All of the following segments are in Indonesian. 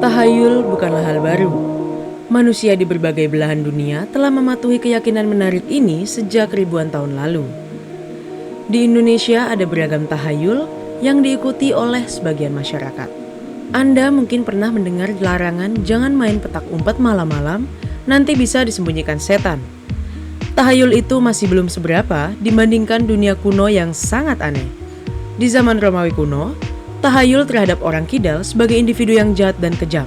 Tahayul bukanlah hal baru. Manusia di berbagai belahan dunia telah mematuhi keyakinan menarik ini sejak ribuan tahun lalu. Di Indonesia ada beragam tahayul yang diikuti oleh sebagian masyarakat. Anda mungkin pernah mendengar larangan jangan main petak umpet malam-malam, nanti bisa disembunyikan setan. Tahayul itu masih belum seberapa dibandingkan dunia kuno yang sangat aneh. Di zaman Romawi kuno, tahayul terhadap orang kidal sebagai individu yang jahat dan kejam.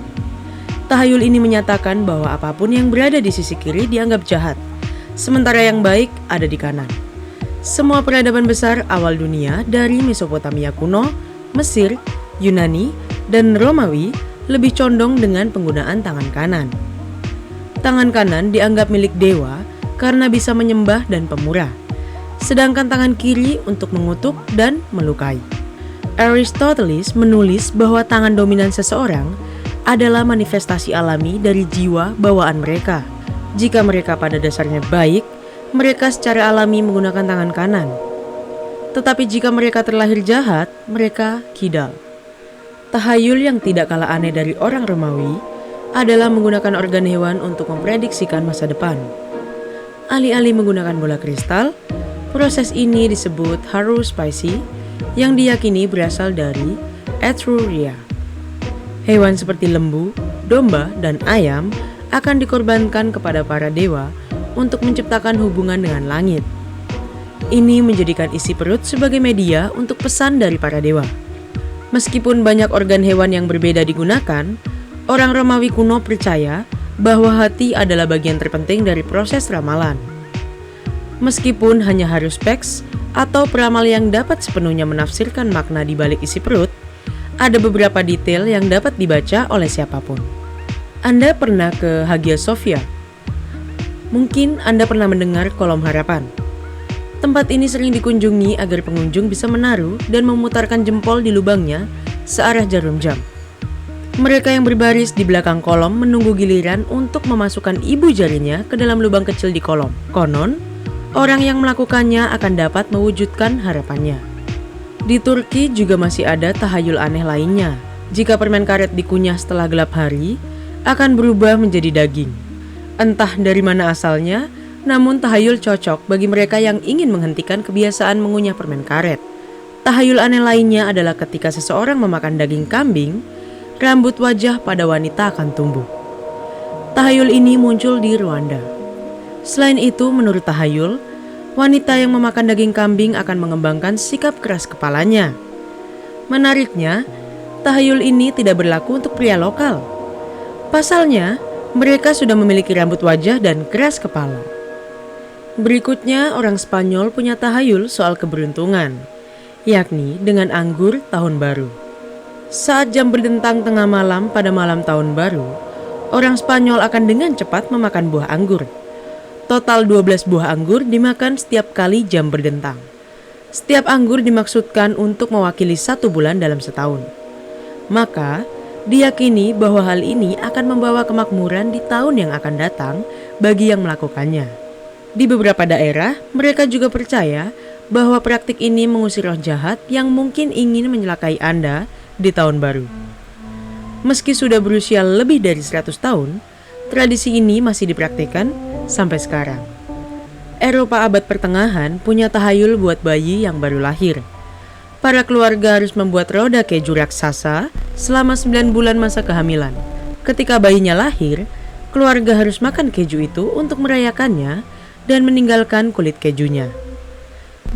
Tahayul ini menyatakan bahwa apapun yang berada di sisi kiri dianggap jahat, sementara yang baik ada di kanan. Semua peradaban besar awal dunia dari Mesopotamia kuno, Mesir, Yunani, dan Romawi lebih condong dengan penggunaan tangan kanan. Tangan kanan dianggap milik dewa karena bisa menyembah dan pemurah, sedangkan tangan kiri untuk mengutuk dan melukai. Aristoteles menulis bahwa tangan dominan seseorang adalah manifestasi alami dari jiwa bawaan mereka. Jika mereka pada dasarnya baik, mereka secara alami menggunakan tangan kanan. Tetapi jika mereka terlahir jahat, mereka kidal. Tahayul yang tidak kalah aneh dari orang Romawi adalah menggunakan organ hewan untuk memprediksikan masa depan. Alih-alih menggunakan bola kristal, proses ini disebut haruspicy yang diyakini berasal dari Etruria. Hewan seperti lembu, domba, dan ayam akan dikorbankan kepada para dewa untuk menciptakan hubungan dengan langit. Ini menjadikan isi perut sebagai media untuk pesan dari para dewa. Meskipun banyak organ hewan yang berbeda digunakan, orang Romawi kuno percaya bahwa hati adalah bagian terpenting dari proses ramalan. Meskipun hanya haruspeks atau peramal yang dapat sepenuhnya menafsirkan makna di balik isi perut, ada beberapa detail yang dapat dibaca oleh siapapun. Anda pernah ke Hagia Sophia? Mungkin Anda pernah mendengar kolom harapan. Tempat ini sering dikunjungi agar pengunjung bisa menaruh dan memutarkan jempol di lubangnya searah jarum jam. Mereka yang berbaris di belakang kolom menunggu giliran untuk memasukkan ibu jarinya ke dalam lubang kecil di kolom. Konon, orang yang melakukannya akan dapat mewujudkan harapannya. Di Turki juga masih ada tahayul aneh lainnya. Jika permen karet dikunyah setelah gelap hari, akan berubah menjadi daging. Entah dari mana asalnya, namun tahayul cocok bagi mereka yang ingin menghentikan kebiasaan mengunyah permen karet. Tahayul aneh lainnya adalah ketika seseorang memakan daging kambing, rambut wajah pada wanita akan tumbuh. Tahayul ini muncul di Rwanda. Selain itu, menurut tahayul, wanita yang memakan daging kambing akan mengembangkan sikap keras kepalanya. Menariknya, tahayul ini tidak berlaku untuk pria lokal. Pasalnya, mereka sudah memiliki rambut wajah dan keras kepala. Berikutnya, orang Spanyol punya tahayul soal keberuntungan, yakni dengan anggur tahun baru. Saat jam berdentang tengah malam pada malam tahun baru, orang Spanyol akan dengan cepat memakan buah anggur. Total 12 buah anggur dimakan setiap kali jam berdentang. Setiap anggur dimaksudkan untuk mewakili 1 bulan dalam setahun. Maka, diyakini bahwa hal ini akan membawa kemakmuran di tahun yang akan datang bagi yang melakukannya. Di beberapa daerah, mereka juga percaya bahwa praktik ini mengusir roh jahat yang mungkin ingin menyelakai Anda di tahun baru. Meski sudah berusia lebih dari 100 tahun, tradisi ini masih dipraktikkan sampai sekarang. Eropa abad pertengahan punya tahayul buat bayi yang baru lahir. Para keluarga harus membuat roda keju raksasa selama 9 bulan masa kehamilan. Ketika bayinya lahir, keluarga harus makan keju itu untuk merayakannya dan meninggalkan kulit kejunya.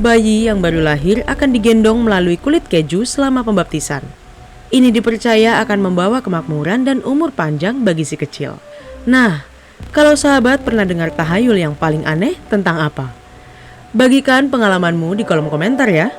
Bayi yang baru lahir akan digendong melalui kulit keju selama pembaptisan. Ini dipercaya akan membawa kemakmuran dan umur panjang bagi si kecil. Nah, kalau sahabat pernah dengar tahayul yang paling aneh tentang apa? Bagikan pengalamanmu di kolom komentar ya.